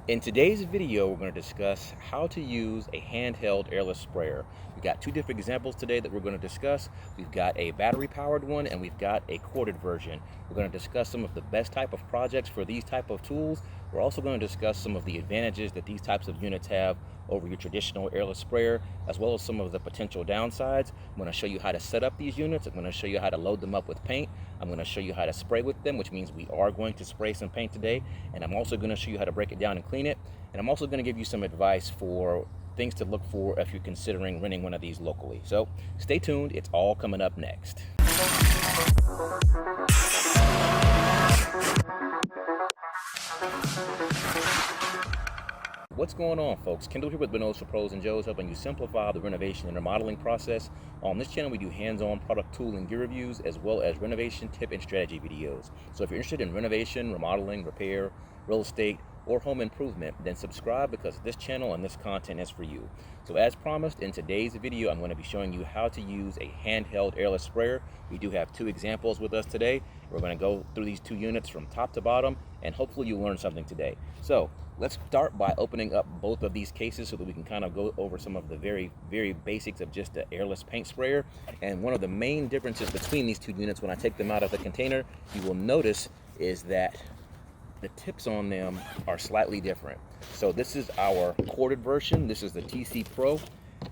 In today's video, we're going to discuss how to use a handheld airless sprayer. We've got two different examples today that we're going to discuss. We've got a battery powered one and we've got a corded version. We're going to discuss some of the best type of projects for these type of tools. We're also going to discuss some of the advantages that these types of units have over your traditional airless sprayer, as well as some of the potential downsides. I'm going to show you how to set up these units. I'm going to show you how to load them up with paint. I'm going to show you how to spray with them, which means we are going to spray some paint today. And I'm also going to show you how to break it down and clean it. And I'm also going to give you some advice for things to look for if you're considering renting one of these locally. So stay tuned. It's all coming up next. What's going on, folks? Kendall here with Renos for Pros and Joes, helping you simplify the renovation and remodeling process. On this channel, we do hands-on product tool and gear reviews, as well as renovation tip and strategy videos. So if you're interested in renovation, remodeling, repair, real estate, or home improvement, then subscribe, because this channel and this content is for you. So as promised, in today's video, I'm going to be showing you how to use a handheld airless sprayer. We do have two examples with us today. We're going to go through these two units from top to bottom, and hopefully you'll learn something today. So let's start by opening up both of these cases so that we can kind of go over some of the very basics of just the airless paint sprayer. And one of the main differences between these two units, when I take them out of the container, you will notice is that the tips on them are slightly different. So this is our corded version. This is the TC Pro.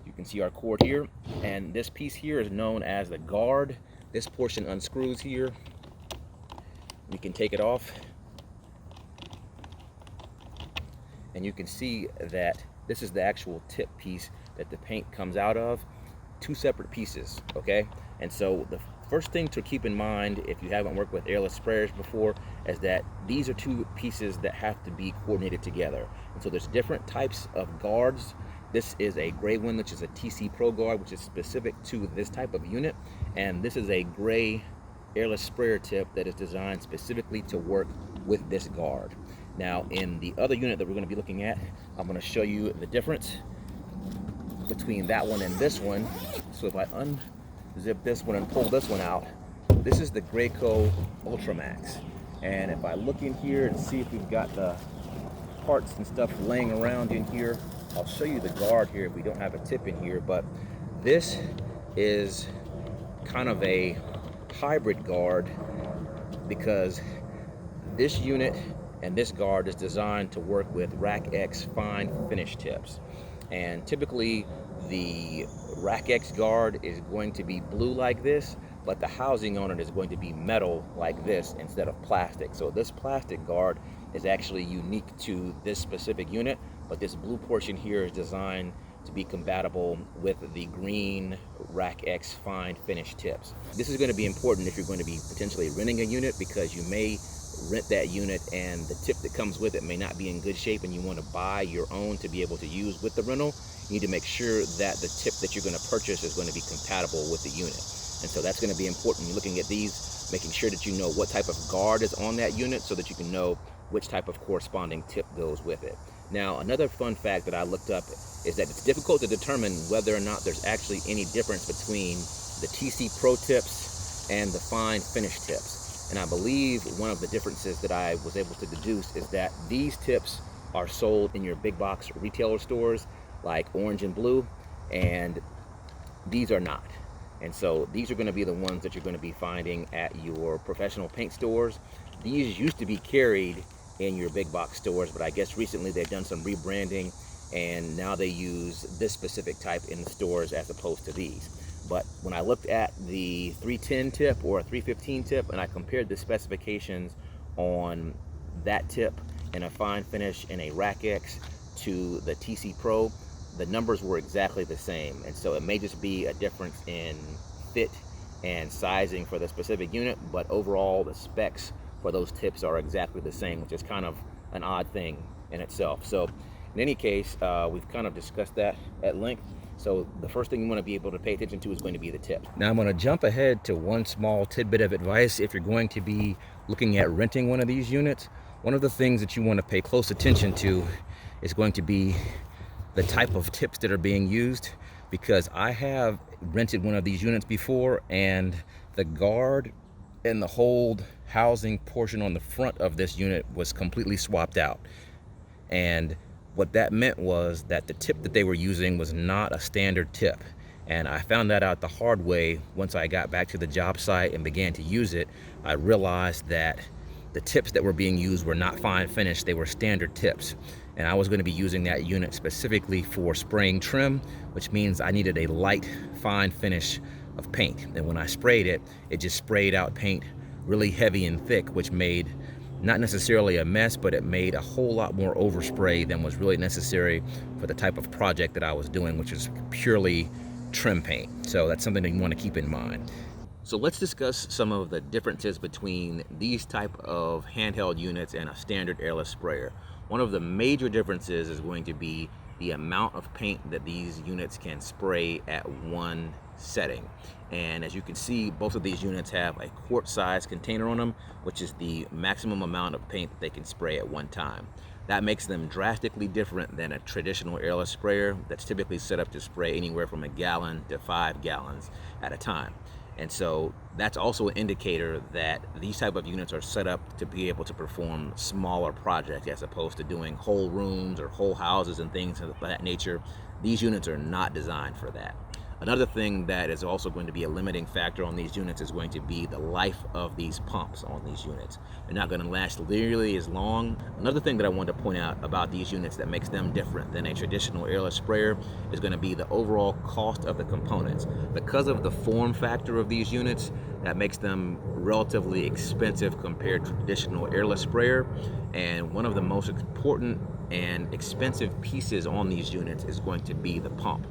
You can see our cord here, and this piece here is known as the guard. This portion unscrews here. We can take it off, and you can see that this is the actual tip piece that the paint comes out of. Two separate pieces, okay? And so the first thing to keep in mind, if you haven't worked with airless sprayers before, is that these are two pieces that have to be coordinated together. And so there's different types of guards. This is a gray one, which is a TC Pro guard, which is specific to this type of unit. And this is a gray airless sprayer tip that is designed specifically to work with this guard. Now, in the other unit that we're going to be looking at, I'm going to show you the difference between that one and this one. So if I unzip this one and pull this one out, this is the Graco Ultramax. And if I look in here and see if we've got the parts and stuff laying around in here, I'll show you the guard here if we don't have a tip in here. But this is kind of a hybrid guard, because this unit and this guard is designed to work with Rack X fine finish tips. And typically the Rack X guard is going to be blue like this, but the housing on it is going to be metal like this instead of plastic. So this plastic guard is actually unique to this specific unit, but this blue portion here is designed to be compatible with the green Rack X fine finish tips. This is going to be important if you're going to be potentially renting a unit, because you may rent that unit and the tip that comes with it may not be in good shape, and you want to buy your own to be able to use with the rental. You need to make sure that the tip that you're going to purchase is going to be compatible with the unit. And so that's going to be important. You're looking at these, making sure that you know what type of guard is on that unit so that you can know which type of corresponding tip goes with it. Now, another fun fact that I looked up is that it's difficult to determine whether or not there's actually any difference between the TC Pro tips and the fine finish tips. And I believe one of the differences that I was able to deduce is that these tips are sold in your big box retailer stores like Orange and Blue, and these are not. And so these are going to be the ones that you're going to be finding at your professional paint stores. These used to be carried in your big box stores, but I guess recently they've done some rebranding, and now they use this specific type in the stores as opposed to these. But when I looked at the 310 tip or a 315 tip, and I compared the specifications on that tip in a fine finish in a Rack X to the TC Pro, the numbers were exactly the same. And so it may just be a difference in fit and sizing for the specific unit, but overall the specs for those tips are exactly the same, which is kind of an odd thing in itself. So in any case, we've kind of discussed that at length. So the first thing you want to be able to pay attention to is going to be the tip. Now I'm going to jump ahead to one small tidbit of advice. If you're going to be looking at renting one of these units, one of the things that you want to pay close attention to is going to be the type of tips that are being used, because I have rented one of these units before, and the guard and the hold housing portion on the front of this unit was completely swapped out. And what that meant was that the tip that they were using was not a standard tip. And I found that out the hard way once I got back to the job site and began to use it. I realized that the tips that were being used were not fine finish, they were standard tips. And I was going to be using that unit specifically for spraying trim, which means I needed a light, fine finish of paint. And when I sprayed it, it just sprayed out paint really heavy and thick, which made not necessarily a mess, but it made a whole lot more overspray than was really necessary for the type of project that I was doing, which is purely trim paint. So that's something that you want to keep in mind. So let's discuss some of the differences between these type of handheld units and a standard airless sprayer. One of the major differences is going to be the amount of paint that these units can spray at one setting. And as you can see, both of these units have a quart-sized container on them, which is the maximum amount of paint that they can spray at one time. That makes them drastically different than a traditional airless sprayer that's typically set up to spray anywhere from 1 gallon to 5 gallons at a time. And so that's also an indicator that these type of units are set up to be able to perform smaller projects as opposed to doing whole rooms or whole houses and things of that nature. These units are not designed for that. Another thing that is also going to be a limiting factor on these units is going to be the life of these pumps on these units. They're not going to last nearly as long. Another thing that I want to point out about these units that makes them different than a traditional airless sprayer is going to be the overall cost of the components. Because of the form factor of these units, that makes them relatively expensive compared to traditional airless sprayer. And one of the most important and expensive pieces on these units is going to be the pump.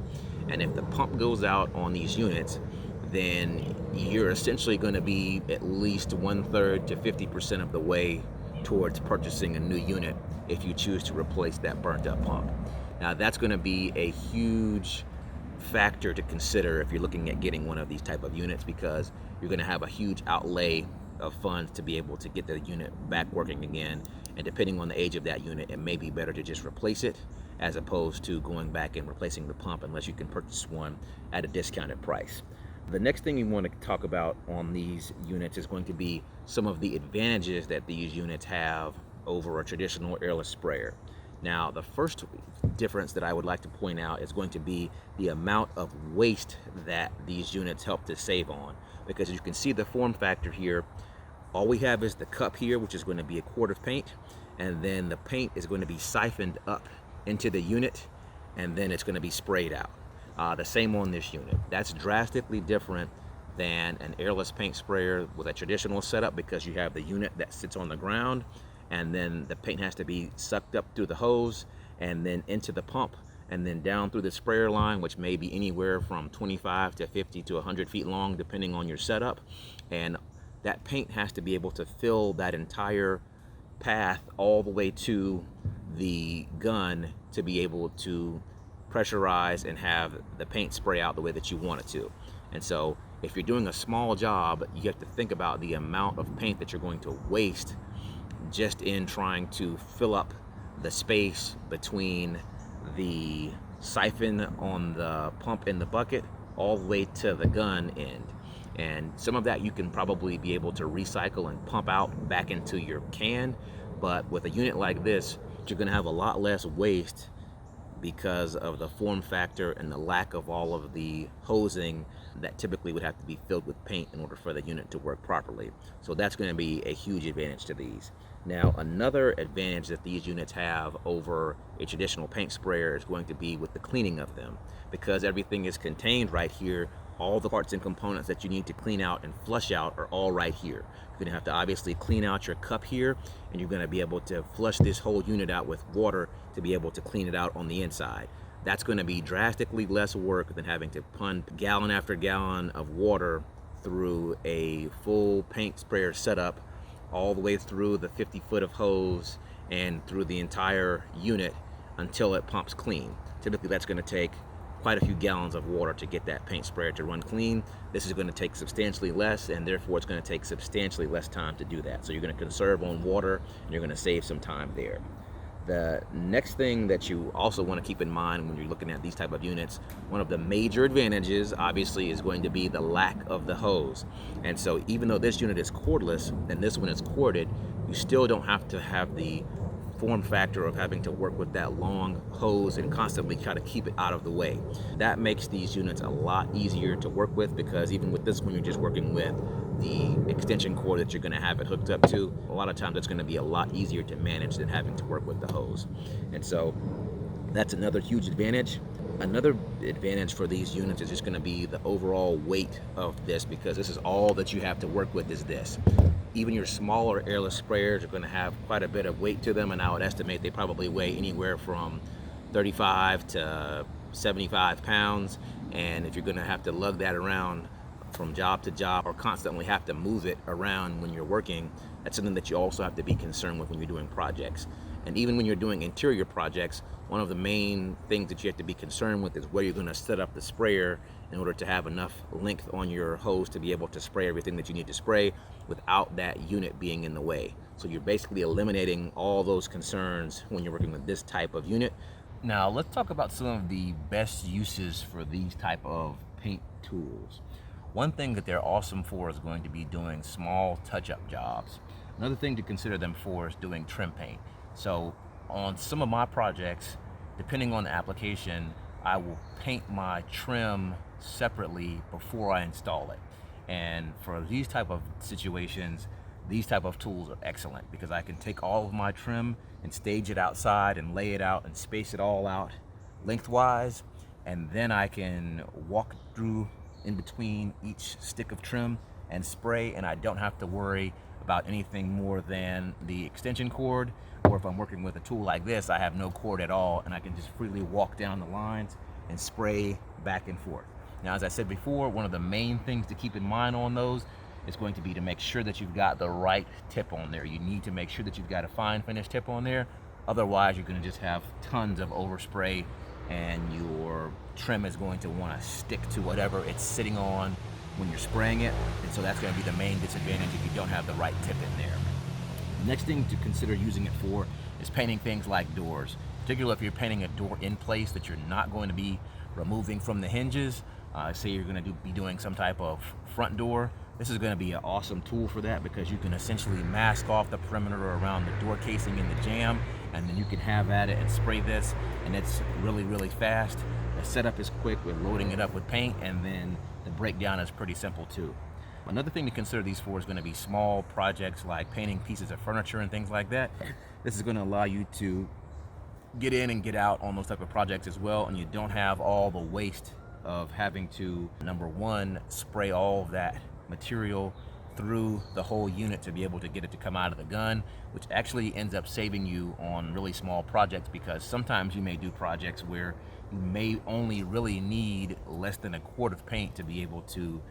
And if the pump goes out on these units, then you're essentially going to be at least 1/3 to 50% of the way towards purchasing a new unit if you choose to replace that burnt up pump. Now that's going to be a huge factor to consider if you're looking at getting one of these type of units, because you're going to have a huge outlay of funds to be able to get the unit back working again. And depending on the age of that unit, it may be better to just replace it as opposed to going back and replacing the pump unless you can purchase one at a discounted price. The next thing you want to talk about on these units is going to be some of the advantages that these units have over a traditional airless sprayer. Now, the first difference that I would like to point out is going to be the amount of waste that these units help to save on. Because as you can see the form factor here, all we have is the cup here, which is going to be a quart of paint, and then the paint is going to be siphoned up into the unit, and then it's going to be sprayed out. The same on this unit. That's drastically different than an airless paint sprayer with a traditional setup, because you have the unit that sits on the ground, and then the paint has to be sucked up through the hose and then into the pump and then down through the sprayer line, which may be anywhere from 25 to 50 to 100 feet long depending on your setup. And that paint has to be able to fill that entire path all the way to the gun to be able to pressurize and have the paint spray out the way that you want it to. And so if you're doing a small job, you have to think about the amount of paint that you're going to waste just in trying to fill up the space between the siphon on the pump in the bucket all the way to the gun end. And some of that you can probably be able to recycle and pump out back into your can, but with a unit like this, you're going to have a lot less waste because of the form factor and the lack of all of the hosing that typically would have to be filled with paint in order for the unit to work properly. So that's going to be a huge advantage to these. Now, another advantage that these units have over a traditional paint sprayer is going to be with the cleaning of them. Because everything is contained right here, all the parts and components that you need to clean out and flush out are all right here. You're going to have to obviously clean out your cup here, and you're going to be able to flush this whole unit out with water to be able to clean it out on the inside. That's going to be drastically less work than having to pump gallon after gallon of water through a full paint sprayer setup, all the way through the 50 foot of hose and through the entire unit until it pumps clean. Typically that's going to take quite a few gallons of water to get that paint sprayer to run clean. This is going to take substantially less, and therefore it's going to take substantially less time to do that. So you're going to conserve on water and you're going to save some time there. The next thing that you also want to keep in mind when you're looking at these type of units, one of the major advantages obviously is going to be the lack of the hose. And so even though this unit is cordless and this one is corded, you still don't have to have the form factor of having to work with that long hose and constantly try to keep it out of the way. That makes these units a lot easier to work with, because even with this one, you're just working with the extension cord that you're going to have it hooked up to. A lot of times it's going to be a lot easier to manage than having to work with the hose. And so that's another huge advantage. Another advantage for these units is just going to be the overall weight of this, because this is all that you have to work with is this. Even your smaller airless sprayers are going to have quite a bit of weight to them, and I would estimate they probably weigh anywhere from 35 to 75 pounds. And if you're going to have to lug that around from job to job or constantly have to move it around when you're working, that's something that you also have to be concerned with when you're doing projects. And even when you're doing interior projects, one of the main things that you have to be concerned with is where you're going to set up the sprayer in order to have enough length on your hose to be able to spray everything that you need to spray without that unit being in the way. So you're basically eliminating all those concerns when you're working with this type of unit. Now let's talk about some of the best uses for these type of paint tools. One thing that they're awesome for is going to be doing small touch-up jobs. Another thing to consider them for is doing trim paint. So on some of my projects, depending on the application, I will paint my trim separately before I install it. And for these type of situations, these type of tools are excellent, because I can take all of my trim and stage it outside and lay it out and space it all out lengthwise, and then I can walk through in between each stick of trim and spray, and I don't have to worry about anything more than the extension cord. Or if I'm working with a tool like this, I have no cord at all, and I can just freely walk down the lines and spray back and forth. Now, as I said before, one of the main things to keep in mind on those is going to be to make sure that you've got the right tip on there. You need to make sure that you've got a fine finish tip on there. Otherwise, you're going to just have tons of overspray, and your trim is going to want to stick to whatever it's sitting on when you're spraying it. And so that's going to be the main disadvantage if you don't have the right tip in there. Next thing to consider using it for is painting things like doors, particularly if you're painting a door in place that you're not going to be removing from the hinges. Say you're going to be doing some type of front door. This is going to be an awesome tool for that, because you can essentially mask off the perimeter around the door casing in the jamb, and then you can have at it and spray this, and it's really, really fast. The setup is quick with loading it up with paint, and then the breakdown is pretty simple too. Another thing to consider these for is going to be small projects like painting pieces of furniture and things like that. This is going to allow you to get in and get out on those type of projects as well, and you don't have all the waste of having to, number one, spray all of that material through the whole unit to be able to get it to come out of the gun, which actually ends up saving you on really small projects, because sometimes you may do projects where you may only really need less than a quart of paint to be able to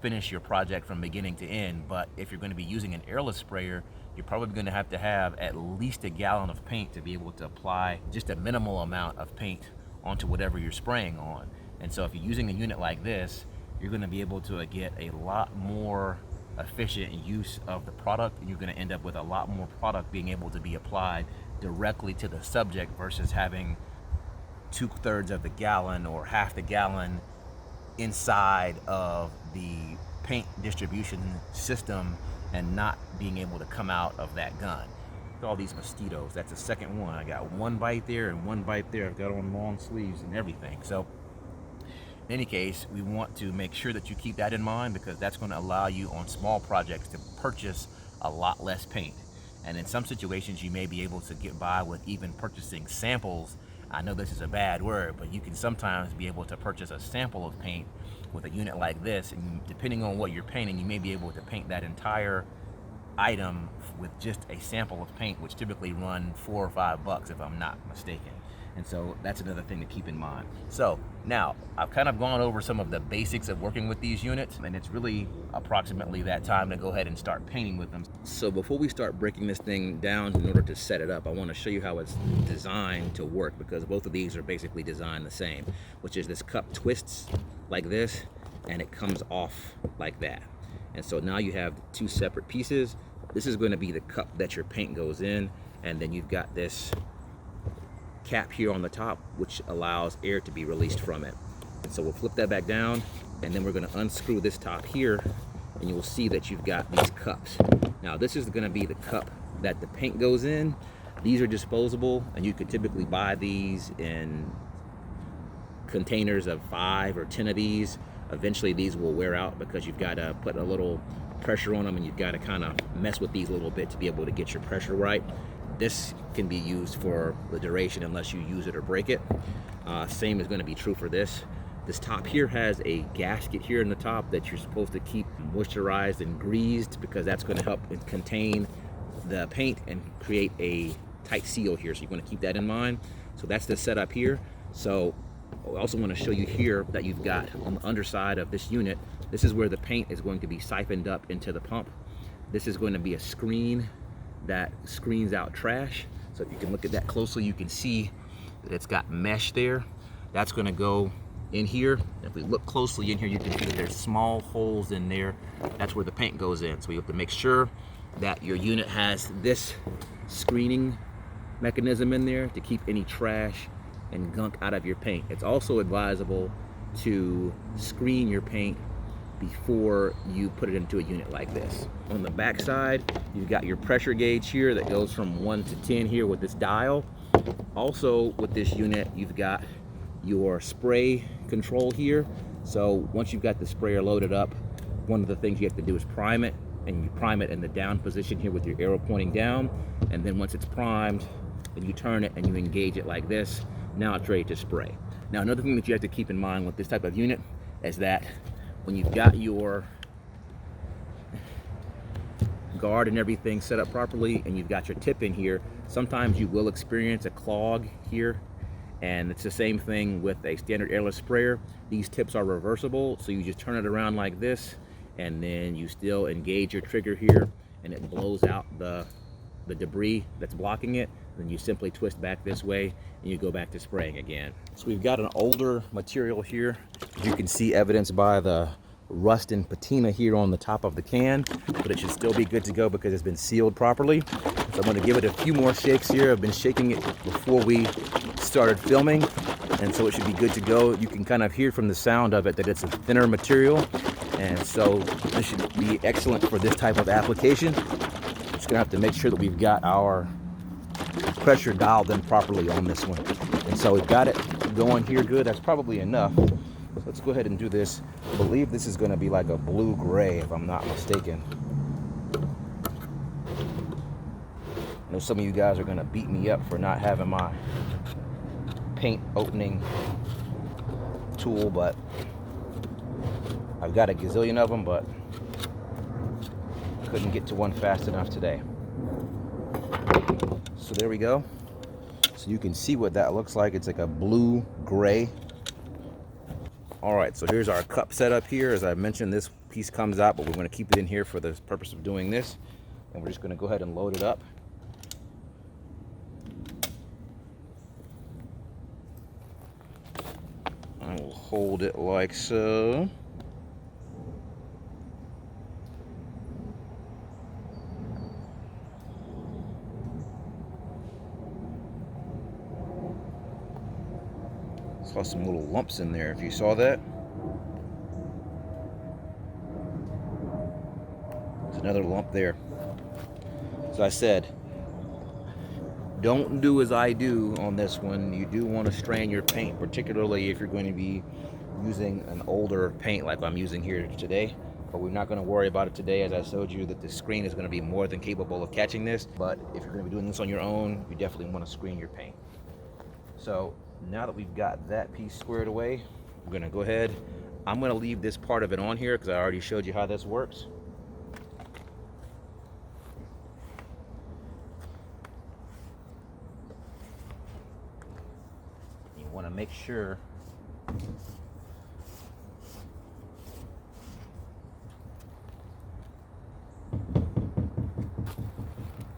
finish your project from beginning to end. But if you're going to be using an airless sprayer, you're probably going to have at least a gallon of paint to be able to apply just a minimal amount of paint onto whatever you're spraying on. And so if you're using a unit like this, you're going to be able to get a lot more efficient use of the product, and you're going to end up with a lot more product being able to be applied directly to the subject versus having 2/3 of the gallon or half the gallon inside of the paint distribution system and not being able to come out of that gun. Look at all these mosquitoes. That's the second one. I got one bite there and one bite there. I've got on long sleeves and everything. So in any case, we want to make sure that you keep that in mind, because that's going to allow you on small projects to purchase a lot less paint. And in some situations, you may be able to get by with even purchasing samples. I know this is a bad word, but you can sometimes be able to purchase a sample of paint with a unit like this, and depending on what you're painting, you may be able to paint that entire item with just a sample of paint, which typically run $4 or $5 if I'm not mistaken. And so that's another thing to keep in mind. So now I've kind of gone over some of the basics of working with these units, and it's really approximately that time to go ahead and start painting with them. So before we start breaking this thing down in order to set it up, I want to show you how it's designed to work, because both of these are basically designed the same, which is this cup twists like this and it comes off like that. And so now you have two separate pieces. This is going to be the cup that your paint goes in, and then you've got this cap here on the top, which allows air to be released from it. And so we'll flip that back down, and then we're going to unscrew this top here, and you will see that you've got these cups. Now this is going to be the cup that the paint goes in. These are disposable, and you could typically buy these in containers of 5 or 10 of these. Eventually these will wear out because you've got to put a little pressure on them, and you've got to kind of mess with these a little bit to be able to get your pressure right. This can be used for the duration unless you use it or break it. Same is going to be true for this. This top here has a gasket here in the top that you're supposed to keep moisturized and greased, because that's going to help contain the paint and create a tight seal here. So you're going to keep that in mind. So that's the setup here. So I also want to show you here that you've got on the underside of this unit, this is where the paint is going to be siphoned up into the pump. This is going to be a screen that screens out trash. So if you can look at that closely, you can see that it's got mesh there. That's going to go in here. If we look closely in here, you can see that there's small holes in there. That's where the paint goes in. So you have to make sure that your unit has this screening mechanism in there to keep any trash and gunk out of your paint. It's also advisable to screen your paint before you put it into a unit like this. On the back side, you've got your pressure gauge here that goes from 1 to 10 here with this dial. Also with this unit, you've got your spray control here. So once you've got the sprayer loaded up, one of the things you have to do is prime it, and you prime it in the down position here with your arrow pointing down. And then once it's primed, then you turn it and you engage it like this. Now it's ready to spray. Now another thing that you have to keep in mind with this type of unit is that when you've got your guard and everything set up properly and you've got your tip in here, sometimes you will experience a clog here. And it's the same thing with a standard airless sprayer. These tips are reversible, so you just turn it around like this, and then you still engage your trigger here, and it blows out the debris that's blocking it. Then you simply twist back this way and you go back to spraying again. So we've got an older material here. You can see evidenced by the rust and patina here on the top of the can, but it should still be good to go because it's been sealed properly. So I'm going to give it a few more shakes here. I've been shaking it before we started filming, and so it should be good to go. You can kind of hear from the sound of it that it's a thinner material, and so this should be excellent for this type of application. Just gonna have to make sure that we've got our pressure dialed in properly on this one. And so we've got it going here good. That's probably enough. Let's go ahead and do this. I believe this is gonna be like a blue-gray, if I'm not mistaken. I know some of you guys are gonna beat me up for not having my paint opening tool, but I've got a gazillion of them, but couldn't get to one fast enough today. So there we go. So you can see what that looks like. It's like a blue-gray. All right, so here's our cup setup here. As I mentioned, this piece comes out, but we're going to keep it in here for the purpose of doing this. And we're just going to go ahead and load it up. I will hold it like so. Saw some little lumps in there, if you saw that. There's another lump there. So I said, don't do as I do on this one. You do want to strain your paint, particularly if you're going to be using an older paint like I'm using here today. But we're not going to worry about it today, as I showed you that the screen is going to be more than capable of catching this. But if you're going to be doing this on your own, you definitely want to screen your paint. So now that we've got that piece squared away, we're going to go ahead. I'm going to leave this part of it on here because I already showed you how this works. You want to make sure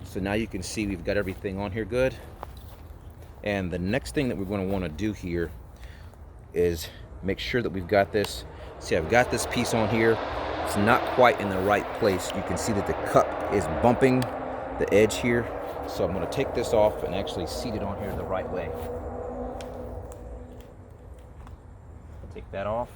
so now you can see we've got everything on here good. And the next thing that we're going to want to do here is make sure that we've got this. See, I've got this piece on here. It's not quite in the right place. You can see that the cup is bumping the edge here. So I'm going to take this off and actually seat it on here the right way. Take that off.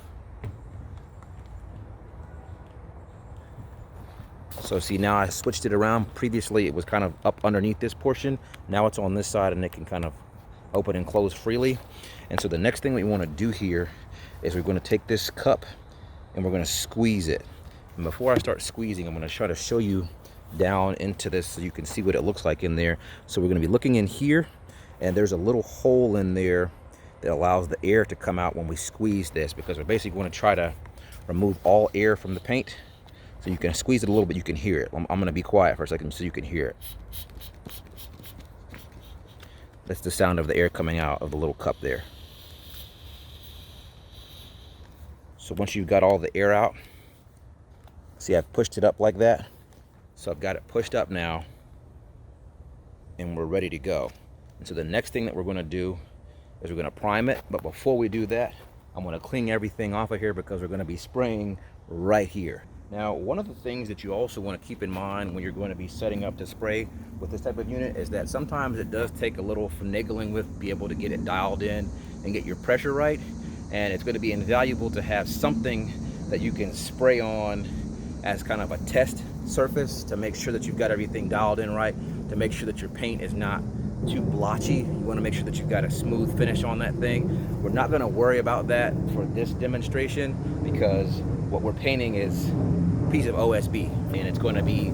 So see, now I switched it around. Previously it was kind of up underneath this portion. Now it's on this side and it can kind of open and close freely. And so the next thing we want to do here is we're going to take this cup and we're going to squeeze it. And before I start squeezing, I'm going to try to show you down into this so you can see what it looks like in there. So we're going to be looking in here, and there's a little hole in there that allows the air to come out when we squeeze this, because we're basically going to try to remove all air from the paint. So you can squeeze it a little bit, you can hear it. I'm going to be quiet for a second so you can hear it. That's the sound of the air coming out of the little cup there. So once you've got all the air out, see, I've pushed it up like that. So I've got it pushed up now, and we're ready to go. And so the next thing that we're going to do is we're going to prime it. But before we do that, I'm going to clean everything off of here because we're going to be spraying right here. Now, one of the things that you also want to keep in mind when you're going to be setting up to spray with this type of unit is that sometimes it does take a little finagling with, be able to get it dialed in and get your pressure right. And it's going to be invaluable to have something that you can spray on as kind of a test surface to make sure that you've got everything dialed in right, to make sure that your paint is not too blotchy. You want to make sure that you've got a smooth finish on that thing. We're not going to worry about that for this demonstration because what we're painting is a piece of OSB and it's going to be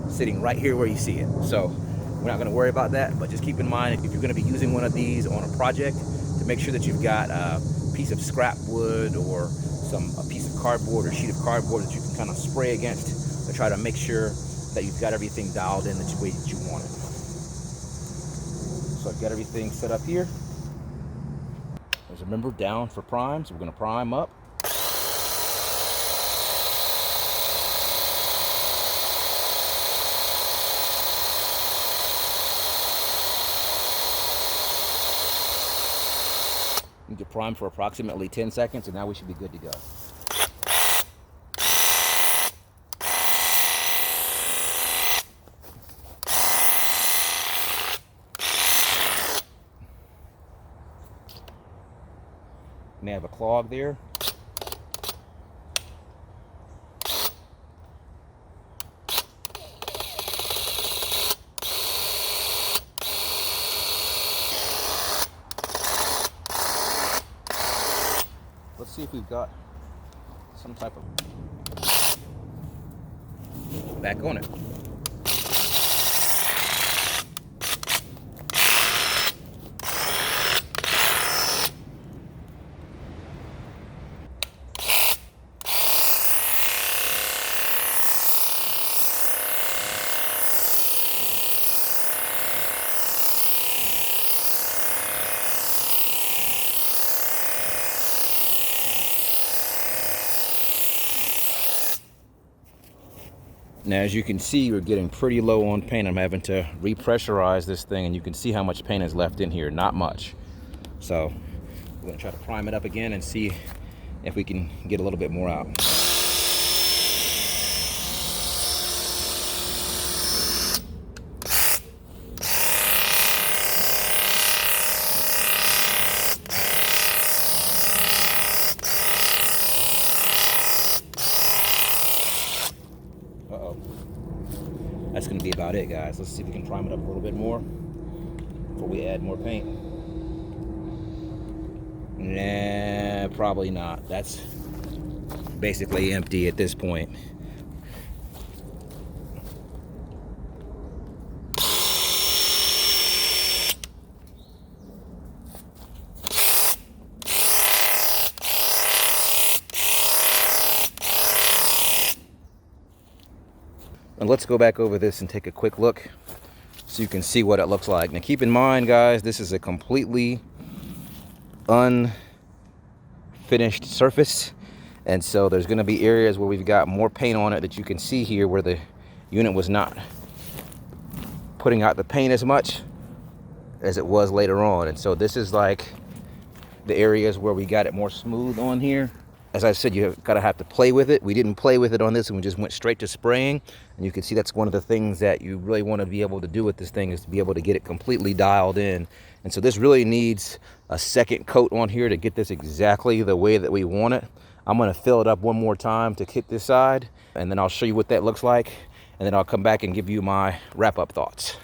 sitting right here where you see it. So we're not going to worry about that, but just keep in mind if you're going to be using one of these on a project, to make sure that you've got a piece of scrap wood or a piece of cardboard or sheet of cardboard that you can kind of spray against to try to make sure that you've got everything dialed in the way that you want it. So I've got everything set up here. As remember, down for prime, so we're going to prime up. You get primed for approximately 10 seconds, and now we should be good to go. May have a clog there. Let's see if we've got some type of back on it. Now, as you can see, we're getting pretty low on paint. I'm having to repressurize this thing, and you can see how much paint is left in here. Not much. So we're going to try to prime it up again and see if we can get a little bit more out. That's going to be about it, guys. Let's see if we can prime it up a little bit more before we add more paint. Nah, probably not. That's basically empty at this point. And let's go back over this and take a quick look so you can see what it looks like. Now keep in mind, guys, this is a completely unfinished surface, and so there's going to be areas where we've got more paint on it that you can see here where the unit was not putting out the paint as much as it was later on. And so this is like the areas where we got it more smooth on here. As I said, you gotta have to play with it. We didn't play with it on this, and we just went straight to spraying. And you can see that's one of the things that you really want to be able to do with this thing, is to be able to get it completely dialed in. And so this really needs a second coat on here to get this exactly the way that we want it. I'm gonna fill it up one more time to hit this side, and then I'll show you what that looks like. and then I'll come back and give you my wrap-up thoughts.